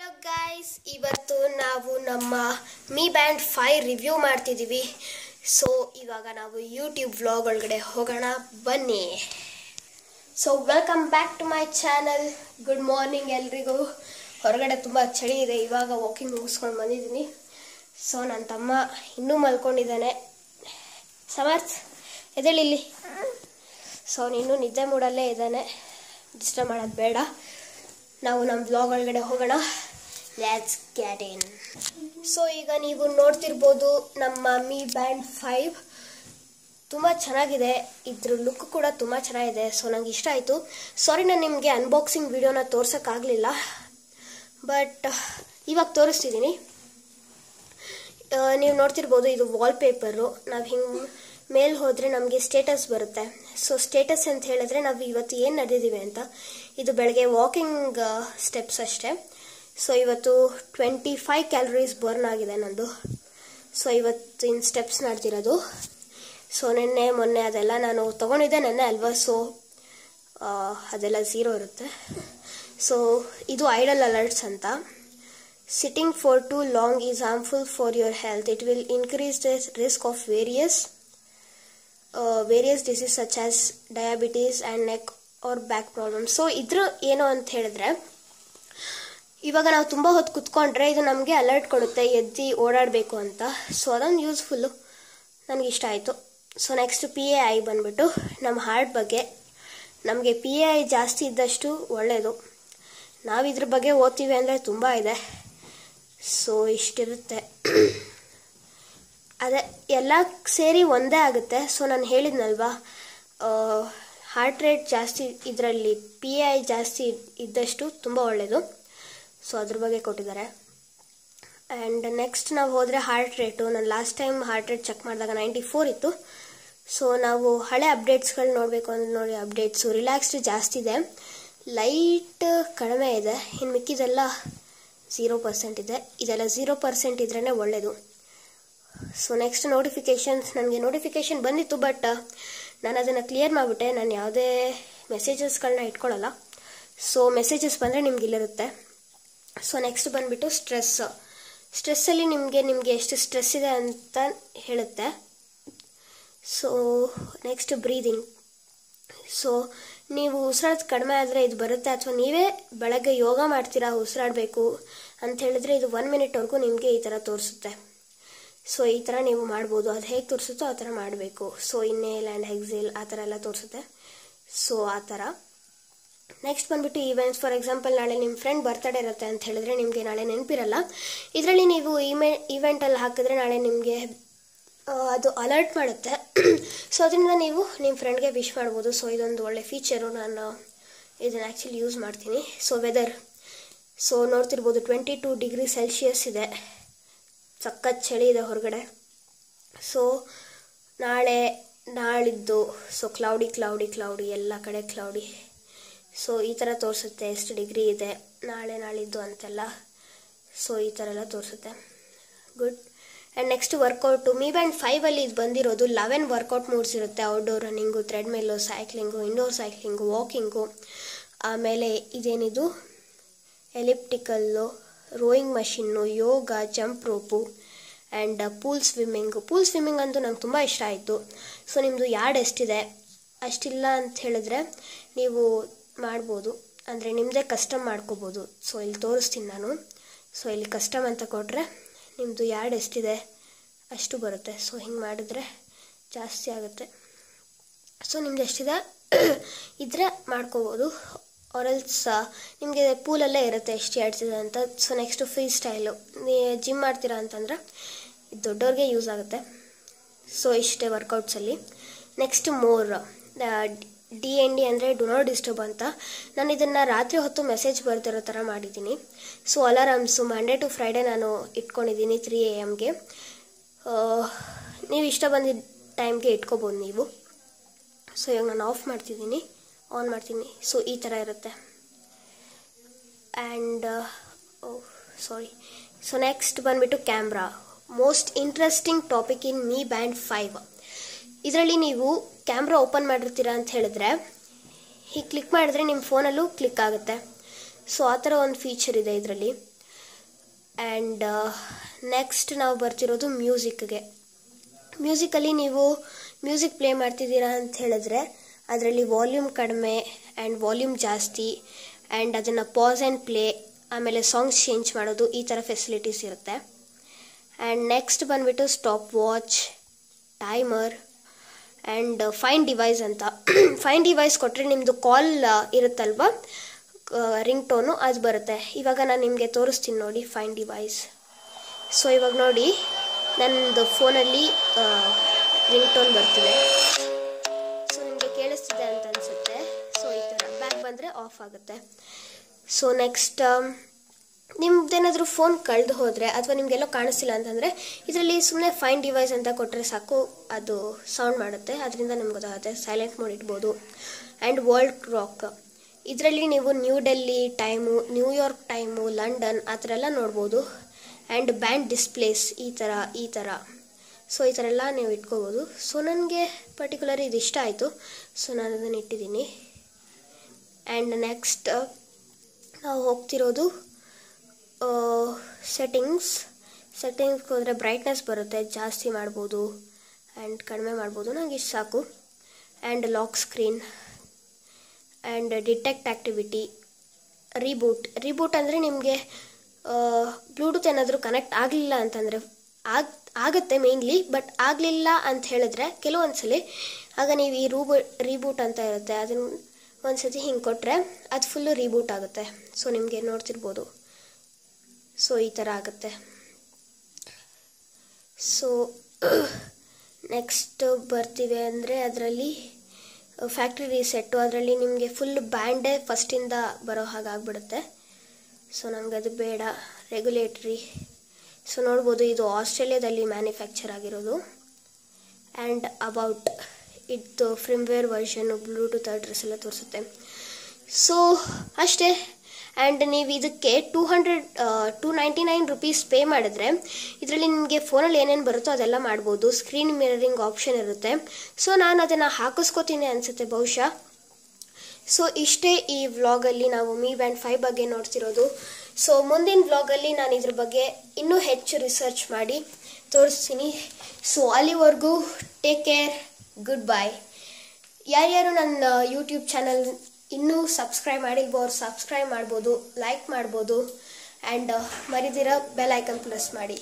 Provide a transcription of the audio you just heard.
Hello guys, ಇವತ್ತು ನಾವು ನಮ್ಮ ಮಿ ಬ್ಯಾಂಡ್ 5 ರಿವ್ಯೂ ಮಾಡ್ತಿದ್ದೀವಿ. ಸೊ ಇವಾಗ ನಾವು ಯೂಟ್ಯೂಬ್ ವ್ಲಾಗ್ ಒಳಗಡೆ ಹೋಗೋಣ, ಬನ್ನಿ. So welcome back to my channel. Good morning ಎಲ್ರಿಗೂ. ಹೊರಗಡೆ ತುಂಬ ಚಳಿ ಇದೆ. ಇವಾಗ ವಾಕಿಂಗ್ ಮುಗಿಸ್ಕೊಂಡು ಬಂದಿದ್ದೀನಿ. ಸೊ ನನ್ನ ತಮ್ಮ ಇನ್ನೂ ಮಲ್ಕೊಂಡಿದ್ದಾನೆ. ಸಮರ್ಥ್ ಎದ್ದೇಳಿಲ್ಲಿ. ಸೊ ಅವನು ಇನ್ನೂ ನಿದ್ದೆ ಮೂಡಲ್ಲೇ ಇದ್ದಾನೆ. ಡಿಸ್ಟರ್ಬ್ ಮಾಡೋದು ಬೇಡ. ನಾವು ನಮ್ಮ ವ್ಲಾಗ್ ಒಳಗಡೆ ಹೋಗೋಣ. Let's get in. ಸೊ ಈಗ ನೀವು ನೋಡ್ತಿರ್ಬೋದು ನಮ್ಮ ಮಿ ಬ್ಯಾಂಡ್ 5 ತುಂಬ ಚೆನ್ನಾಗಿದೆ. ಇದ್ರ ಲುಕ್ ಕೂಡ ತುಂಬ ಚೆನ್ನಾಗಿದೆ. ಸೊ ನಂಗೆ ಇಷ್ಟ ಆಯಿತು. ಸಾರಿ, ನಾನು ನಿಮಗೆ ಅನ್ಬಾಕ್ಸಿಂಗ್ ವಿಡಿಯೋನ ತೋರ್ಸೋಕ್ಕಾಗಲಿಲ್ಲ, ಬಟ್ ಇವಾಗ ತೋರಿಸ್ತಿದ್ದೀನಿ. ನೀವು ನೋಡ್ತಿರ್ಬೋದು, ಇದು ವಾಲ್ಪೇಪರು. ನಾವು ಹಿಂಗೆ ಮೇಲೆ ಹೋದರೆ ನಮಗೆ ಸ್ಟೇಟಸ್ ಬರುತ್ತೆ. ಸೊ ಸ್ಟೇಟಸ್ ಅಂತ ಹೇಳಿದ್ರೆ ನಾವು ಇವತ್ತು ಏನು ನಡೆದಿದ್ದೀವಿ ಅಂತ. ಇದು ಬೆಳಗ್ಗೆ ವಾಕಿಂಗ್ ಸ್ಟೆಪ್ಸ್ ಅಷ್ಟೇ. ಸೊ ಇವತ್ತು 25 ಕ್ಯಾಲರೀಸ್ ಬರ್ನ್ ಆಗಿದೆ ನಂದು. ಸೊ ಇವತ್ತಿನ ಸ್ಟೆಪ್ಸ್ ನಡೆದಿರೋದು. ಸೊ ನಿನ್ನೆ ಮೊನ್ನೆ ಅದೆಲ್ಲ ನಾನು ತೊಗೊಂಡಿದ್ದೆ ನೆನ್ನೆ ಅಲ್ವಾ. ಸೊ ಅದೆಲ್ಲ 0 ಇರುತ್ತೆ. ಸೊ ಇದು ಐಡಲ್ ಅಲರ್ಟ್ಸ್ ಅಂತ. Sitting for too long is harmful for your health. It will increase the risk of various disease such as diabetes and neck or back problem. So ಇದ್ರ ಏನು ಅಂತ ಹೇಳಿದ್ರೆ, ಇವಾಗ ನಾವು ತುಂಬ ಹೊತ್ತು ಕುತ್ಕೊಂಡ್ರೆ ಇದು ನಮಗೆ ಅಲರ್ಟ್ ಕೊಡುತ್ತೆ ಎದ್ದು ಓಡಾಡಬೇಕು ಅಂತ. ಸೊ ಅದೊಂದು ಯೂಸ್ಫುಲ್ಲು, ನನಗೆ ಇಷ್ಟ ಆಯಿತು. ಸೊ ನೆಕ್ಸ್ಟ್ PAI ಬಂದ್ಬಿಟ್ಟು ನಮ್ಮ ಹಾರ್ಟ್ ಬಗ್ಗೆ. ನಮಗೆ PAI ಜಾಸ್ತಿ ಇದ್ದಷ್ಟು ಒಳ್ಳೆಯದು. ನಾವು ಇದ್ರ ಬಗ್ಗೆ ಓದ್ತೀವಿ ಅಂದರೆ ತುಂಬ ಇದೆ. ಸೊ ಇಷ್ಟಿರುತ್ತೆ. ಅದೇ ಎಲ್ಲ ಸೇರಿ ಒಂದೇ ಆಗುತ್ತೆ. ಸೊ ನಾನು ಹೇಳಿದ್ನಲ್ವಾ, ಹಾರ್ಟ್ ರೇಟ್ ಜಾಸ್ತಿ ಇದರಲ್ಲಿ PAI ಜಾಸ್ತಿ ಇದ್ದಷ್ಟು ತುಂಬ ಒಳ್ಳೆಯದು. ಸೊ ಅದ್ರ ಬಗ್ಗೆ ಕೊಟ್ಟಿದ್ದಾರೆ. ಆ್ಯಂಡ್ ನೆಕ್ಸ್ಟ್ ನಾವು ಹೋದರೆ ಹಾರ್ಟ್ ರೇಟು. ನಾನು last time heart rate check ಮಾಡಿದಾಗ 94 ಇತ್ತು. ಸೊ ನಾವು ಹಳೆ ಅಪ್ಡೇಟ್ಸ್ಗಳು ನೋಡಬೇಕು ಅಂದರೆ ನೋಡಿ, ಅಪ್ಡೇಟ್ಸು ರಿಲ್ಯಾಕ್ಸ್ಡ್ ಜಾಸ್ತಿ ಇದೆ, ಲೈಟ್ ಕಡಿಮೆ ಇದೆ. ಇನ್ನು ಮಿಕ್ಕಿದೆಲ್ಲ 0% ಇದೆ. ಇದೆಲ್ಲ 0% ಇದ್ರೇ ಒಳ್ಳೆಯದು. So next notifications. ನನಗೆ ನೋಟಿಫಿಕೇಷನ್ ಬಂದಿತ್ತು, ಬಟ್ ನಾನು ಅದನ್ನು ಕ್ಲಿಯರ್ ಮಾಡಿಬಿಟ್ಟೆ. ನಾನು ಯಾವುದೇ ಮೆಸೇಜಸ್ಗಳನ್ನ ಇಟ್ಕೊಳ್ಳಲ್ಲ. ಸೊ ಮೆಸೇಜಸ್ ಬಂದರೆ ನಿಮ್ಗೆ ಇಲ್ಲಿರುತ್ತೆ. ಸೊ ನೆಕ್ಸ್ಟ್ ಬಂದುಬಿಟ್ಟು ಸ್ಟ್ರೆಸ್ಸಲ್ಲಿ ನಿಮಗೆ ಎಷ್ಟು ಸ್ಟ್ರೆಸ್ ಇದೆ ಅಂತ ಹೇಳುತ್ತೆ. So next breathing. ಸೊ ನೀವು ಉಸಿರಾಡೋದು ಕಡಿಮೆ ಆದರೆ ಇದು ಬರುತ್ತೆ, ಅಥವಾ ನೀವೇ ಬೆಳಗ್ಗೆ ಯೋಗ ಮಾಡ್ತೀರಾ ಉಸಿರಾಡಬೇಕು ಅಂತ ಹೇಳಿದ್ರೆ ಇದು 1 ಮಿನಿಟ್ವರೆಗೂ ನಿಮಗೆ ಈ ಥರ ತೋರಿಸುತ್ತೆ. ಸೊ ಈ ಥರ ನೀವು ಮಾಡ್ಬೋದು. ಅದು ಹೇಗೆ ತೋರಿಸುತ್ತೋ ಆ ಥರ ಮಾಡಬೇಕು. ಸೊ ಇನ್ಹೇಲ್ ಆ್ಯಂಡ್ ಎಕ್ಸೇಲ್ ಆ ಥರ ಎಲ್ಲ ತೋರಿಸುತ್ತೆ. ಸೊ ಆ ಥರ. ನೆಕ್ಸ್ಟ್ ಬಂದುಬಿಟ್ಟು ಈವೆಂಟ್ಸ್. ಫಾರ್ ಎಕ್ಸಾಂಪಲ್, ನಾಳೆ ನಿಮ್ಮ ಫ್ರೆಂಡ್ ಬರ್ತಡೇ ಇರುತ್ತೆ ಅಂತ ಹೇಳಿದ್ರೆ ನಿಮಗೆ ನಾಳೆ ನೆನಪಿರಲ್ಲ. ಇದರಲ್ಲಿ ನೀವು ಈವೆಂಟಲ್ಲಿ ಹಾಕಿದ್ರೆ ನಾಳೆ ನಿಮಗೆ ಅದು ಅಲರ್ಟ್ ಮಾಡುತ್ತೆ. ಸೊ ಅದರಿಂದ ನೀವು ನಿಮ್ಮ ಫ್ರೆಂಡ್ಗೆ ವಿಶ್ ಮಾಡ್ಬೋದು. ಸೊ ಇದೊಂದು ಒಳ್ಳೆ ಫೀಚರು. ನಾನು ಇದನ್ನು ಆ್ಯಕ್ಚುಲಿ ಯೂಸ್ ಮಾಡ್ತೀನಿ. So weather. ಸೊ ನೋಡ್ತಿರ್ಬೋದು 22 ಡಿಗ್ರಿ ಸೆಲ್ಸಿಯಸ್ ಇದೆ. ಸಖತ್ ಚಳಿ ಇದೆ ಹೊರಗಡೆ. ಸೊ ನಾಳಿದ್ದು ಸೊ ಕ್ಲೌಡಿ ಎಲ್ಲ ಕಡೆ ಕ್ಲೌಡಿ. ಸೊ ಈ ಥರ ತೋರಿಸುತ್ತೆ ಎಷ್ಟು ಡಿಗ್ರಿ ಇದೆ ನಾಳಿದ್ದು ಅಂತೆಲ್ಲ. ಸೊ ಈ ಥರ ಎಲ್ಲ ತೋರಿಸುತ್ತೆ. Good. And next workout. Mi band 5ಅಲ್ಲಿ ಇದು ಬಂದಿರೋದು 11 ವರ್ಕೌಟ್ ಮೂಡ್ಸ್ ಇರುತ್ತೆ. Outdoor running, treadmill, cycling, indoor cycling, walking, ಆಮೇಲೆ ಇದೇನಿದು elliptical, rowing machine, yoga, jump rope and pool swimming ಅಂತೂ ನಂಗೆ ತುಂಬ ಇಷ್ಟ ಆಯಿತು. ಸೊ ನಿಮ್ಮದು ಯಾರ್ಡ್ ಎಷ್ಟಿದೆ ಅಷ್ಟಿಲ್ಲ ಅಂತ ಹೇಳಿದ್ರೆ ನೀವು ಮಾಡ್ಬೋದು, ಅಂದರೆ ನಿಮ್ಮದೇ ಕಸ್ಟಮ್ ಮಾಡ್ಕೋಬೋದು. ಸೊ ಇಲ್ಲಿ ತೋರಿಸ್ತೀನಿ ನಾನು. ಸೊ ಇಲ್ಲಿ ಕಸ್ಟಮ್ ಅಂತ ಕೊಟ್ಟರೆ ನಿಮ್ಮದು ಯಾರ್ಡ್ ಎಷ್ಟಿದೆ ಅಷ್ಟು ಬರುತ್ತೆ. ಸೊ ಹಿಂಗೆ ಮಾಡಿದ್ರೆ ಜಾಸ್ತಿ ಆಗುತ್ತೆ. ಸೊ ನಿಮ್ದು ಎಷ್ಟಿದೆ ಇದ್ರೆ ಮಾಡ್ಕೋಬೋದು. ಆರೆಲ್ಸ್ ನಿಮಗೆ ಪೂಲಲ್ಲೇ ಇರುತ್ತೆ ಎಷ್ಟು ಯಾರ್ಡ್ಸ್ ಇದೆ ಅಂತ. So next free style. Gym ಮಾಡ್ತೀರಾ ಅಂತಂದರೆ ಇದು ದೊಡ್ಡವ್ರಿಗೆ ಯೂಸ್ ಆಗುತ್ತೆ. ಸೊ ಇಷ್ಟೇ ವರ್ಕೌಟ್ಸಲ್ಲಿ. ನೆಕ್ಸ್ಟ್ ಮೋರ್ DND ಅಂದರೆ ಡು ನಾಟ್ ಡಿಸ್ಟರ್ಬ್ ಅಂತ. ನಾನು ಇದನ್ನು ರಾತ್ರಿ ಹೊತ್ತು ಮೆಸೇಜ್ ಬರ್ತಿರೋ ಥರ ಮಾಡಿದ್ದೀನಿ. ಸೊ ಅಲಾರಾಮ್ಸು ಮಂಡೇ ಟು ಫ್ರೈಡೇ ನಾನು ಇಟ್ಕೊಂಡಿದ್ದೀನಿ 3 AM ನೀವು ಇಷ್ಟ ಬಂದಿದ್ದ ಟೈಮ್ಗೆ ಇಟ್ಕೋಬೋದು ನೀವು. ಸೊ ಇವಾಗ ನಾನು ಆನ್ ಮಾಡ್ತೀನಿ. ಸೊ ಈ ಥರ ಇರುತ್ತೆ. ಆ್ಯಂಡ್ ಸೊ ನೆಕ್ಸ್ಟ್ ಬಂದುಬಿಟ್ಟು camera. Most interesting topic in me band 5. ಇದರಲ್ಲಿ ನೀವು ಕ್ಯಾಮ್ರಾ ಓಪನ್ ಮಾಡಿರ್ತೀರಾ ಅಂತ ಹೇಳಿದ್ರೆ ಹೀಗೆ ಕ್ಲಿಕ್ ಮಾಡಿದ್ರೆ ನಿಮ್ಮ ಫೋನಲ್ಲೂ ಕ್ಲಿಕ್ ಆಗುತ್ತೆ. ಸೊ ಆ ಥರ ಒಂದು ಫೀಚರ್ ಇದೆ ಇದರಲ್ಲಿ. ಆ್ಯಂಡ್ ನೆಕ್ಸ್ಟ್ ನಾವು ಬರ್ತಿರೋದು ಮ್ಯೂಸಿಕ್ಗೆ. ಮ್ಯೂಸಿಕಲ್ಲಿ ನೀವು ಮ್ಯೂಸಿಕ್ ಪ್ಲೇ ಮಾಡ್ತಿದ್ದೀರಾ ಅಂತ ಹೇಳಿದ್ರೆ ಅದರಲ್ಲಿ ವಾಲ್ಯೂಮ್ ಕಡಿಮೆ ಆ್ಯಂಡ್ ವಾಲ್ಯೂಮ್ ಜಾಸ್ತಿ ಆ್ಯಂಡ್ ಅದನ್ನು ಪಾಸ್ ಆ್ಯಂಡ್ ಪ್ಲೇ, ಆಮೇಲೆ ಸಾಂಗ್ಸ್ ಚೇಂಜ್ ಮಾಡೋದು, ಈ ಥರ ಫೆಸಿಲಿಟೀಸ್ ಇರುತ್ತೆ. ಆ್ಯಂಡ್ ನೆಕ್ಸ್ಟ್ ಬಂದುಬಿಟ್ಟು stop watch, timer and fine device ಅಂತ. ಫೈನ್ ಡಿವೈಸ್ ಕೊಟ್ಟರೆ ನಿಮ್ಮದು ಕಾಲ್ ಇರುತ್ತಲ್ವ, ರಿಂಗ್ ಟೋನು, ಅದು ಬರುತ್ತೆ. ಇವಾಗ ನಾನು ನಿಮಗೆ ತೋರಿಸ್ತೀನಿ ನೋಡಿ ಫೈನ್ ಡಿವೈಸ್. ಸೊ ಇವಾಗ ನೋಡಿ ನನ್ನದು ಫೋನಲ್ಲಿ ರಿಂಗ್ ಟೋನ್ ಬರ್ತಿದೆ. ಸೊ ನಿಮಗೆ ಕೇಳಿಸ್ತಿದೆ ಅಂತ ಅನಿಸುತ್ತೆ. ಸೊ ಈ ಥರ ಬ್ಯಾಕ್ ಬಂದರೆ ಆಫ್ ಆಗುತ್ತೆ. ಸೊ ನೆಕ್ಸ್ಟ್ ನಿಮ್ದೇನಾದರೂ ಫೋನ್ ಕಳೆದು ಹೋದರೆ ಅಥವಾ ನಿಮಗೆಲ್ಲೋ ಕಾಣಿಸ್ತಿಲ್ಲ ಅಂತಂದರೆ ಇದರಲ್ಲಿ ಸುಮ್ಮನೆ ಫೈನ್ ಡಿವೈಸ್ ಅಂತ ಕೊಟ್ಟರೆ ಸಾಕು, ಅದು ಸೌಂಡ್ ಮಾಡುತ್ತೆ, ಅದರಿಂದ ನಿಮ್ಗೆ ಗೊತ್ತಾಗುತ್ತೆ. ಸೈಲೆಂಟ್ ಮೋಡ್ ಇಡ್ಬೋದು. ಆ್ಯಂಡ್ ವರ್ಲ್ಡ್ ಕ್ಲಾಕ್, ಇದರಲ್ಲಿ ನೀವು new Delhi time, New York time, London ಆ ಥರ ಎಲ್ಲ ನೋಡ್ಬೋದು. ಆ್ಯಂಡ್ ಬ್ಯಾಂಡ್ ಡಿಸ್ಪ್ಲೇಸ್, ಈ ಥರ ಸೊ ಈ ಥರ ಎಲ್ಲ ನೀವು ಇಟ್ಕೋಬೋದು. ಸೊ ನನಗೆ ಪರ್ಟಿಕ್ಯುಲರ್ ಇದು ಇಷ್ಟ ಆಯಿತು, ಸೊ ನಾನು ಅದನ್ನು ಇಟ್ಟಿದ್ದೀನಿ. ಆ್ಯಂಡ್ ನೆಕ್ಸ್ಟ್ ನಾವು ಹೋಗ್ತಿರೋದು ಸೆಟ್ಟಿಂಗ್ಸ್ಗೆ ಹೋದರೆ ಬ್ರೈಟ್ನೆಸ್ ಬರುತ್ತೆ, ಜಾಸ್ತಿ ಮಾಡ್ಬೋದು ಆ್ಯಂಡ್ ಕಡಿಮೆ ಮಾಡ್ಬೋದು, ನನಗೆ ಇಷ್ಟು ಸಾಕು. And lock screen and detect activity, reboot ಅಂದರೆ ನಿಮಗೆ ಬ್ಲೂಟೂತ್ ಏನಾದರೂ ಕನೆಕ್ಟ್ ಆಗಲಿಲ್ಲ ಅಂತಂದರೆ ಆಗುತ್ತೆ ಮೇಯ್ನ್ಲಿ, ಬಟ್ ಆಗಲಿಲ್ಲ ಅಂತ ಹೇಳಿದ್ರೆ ಕೆಲವೊಂದು ಸಲ ಆಗ ನೀವು ಈ ರೀಬೂಟ್ ಅಂತ ಇರುತ್ತೆ, ಅದನ್ನು ಒಂದು ಸತಿ ಹಿಂಗೆ ಕೊಟ್ಟರೆ ಅದು ಫುಲ್ಲು ರೀಬೂಟ್ ಆಗುತ್ತೆ. ಸೊ ನಿಮಗೆ ನೋಡ್ತಿರ್ಬೋದು. ಸೊ ಈ ಥರ ಆಗುತ್ತೆ. ಸೊ ನೆಕ್ಸ್ಟ್ ಬರ್ತೀವಿ ಅಂದರೆ ಅದರಲ್ಲಿ ಫ್ಯಾಕ್ಟ್ರಿ ರೀಸೆಟ್ಟು, ಅದರಲ್ಲಿ ನಿಮಗೆ ಫುಲ್ ಬ್ಯಾಂಡೇ ಫಸ್ಟಿಂದ ಬರೋ ಹಾಗಾಗ್ಬಿಡುತ್ತೆ. ಸೊ ನನಗೆ ಅದು ಬೇಡ. ರೆಗ್ಯುಲೇಟ್ರಿ, ಸೊ ನೋಡ್ಬೋದು ಇದು ಆಸ್ಟ್ರೇಲಿಯಾದಲ್ಲಿ ಮ್ಯಾನುಫ್ಯಾಕ್ಚರ್ ಆಗಿರೋದು. ಆ್ಯಂಡ್ ಅಬೌಟ್ ಇದು ಫ್ರಿಮ್ವೇರ್ ವರ್ಷನ್ನು, ಬ್ಲೂಟೂತ್ ಅಡ್ರೆಸ್ ಎಲ್ಲ ತೋರಿಸುತ್ತೆ. ಸೊ ಅಷ್ಟೇ. ಆ್ಯಂಡ್ ನೀವು ಇದಕ್ಕೆ 299 ರುಪೀಸ್ ಪೇ ಮಾಡಿದ್ರೆ ಇದರಲ್ಲಿ ನಿಮಗೆ ಫೋನಲ್ಲಿ ಏನೇನು ಬರುತ್ತೋ ಅದೆಲ್ಲ ಮಾಡ್ಬೋದು. ಸ್ಕ್ರೀನ್ ಮಿರರಿಂಗ್ ಆಪ್ಷನ್ ಇರುತ್ತೆ. ಸೊ ನಾನು ಅದನ್ನು ಹಾಕಿಸ್ಕೋತೀನಿ ಅನಿಸುತ್ತೆ ಬಹುಶಃ. ಸೊ ಇಷ್ಟೇ ಈ ವ್ಲಾಗಲ್ಲಿ ನಾವು Mi Band 5 ಬಗ್ಗೆ ನೋಡ್ತಿರೋದು. ಸೊ ಮುಂದಿನ ವ್ಲಾಗಲ್ಲಿ ನಾನು ಇದ್ರ ಬಗ್ಗೆ ಇನ್ನೂ ಹೆಚ್ಚು ರಿಸರ್ಚ್ ಮಾಡಿ ತೋರಿಸ್ತೀನಿ. ಸೊ ಅಲ್ಲಿವರೆಗೂ ಟೇಕ್ ಕೇರ್, ಗುಡ್ ಬೈ. ಯಾರ್ಯಾರು ನನ್ನ ಯೂಟ್ಯೂಬ್ ಚಾನಲ್ ಇನ್ನೂ ಸಬ್ಸ್ಕ್ರೈಬ್ ಮಾಡಿಲ್ವೋ ಅವ್ರು ಸಬ್ಸ್ಕ್ರೈಬ್ ಮಾಡ್ಬೋದು, ಲೈಕ್ ಮಾಡ್ಬೋದು ಆ್ಯಂಡ್ ಮರಿದಿರ ಬೆಲ್ ಐಕನ್ ಪ್ರೆಸ್ ಮಾಡಿ.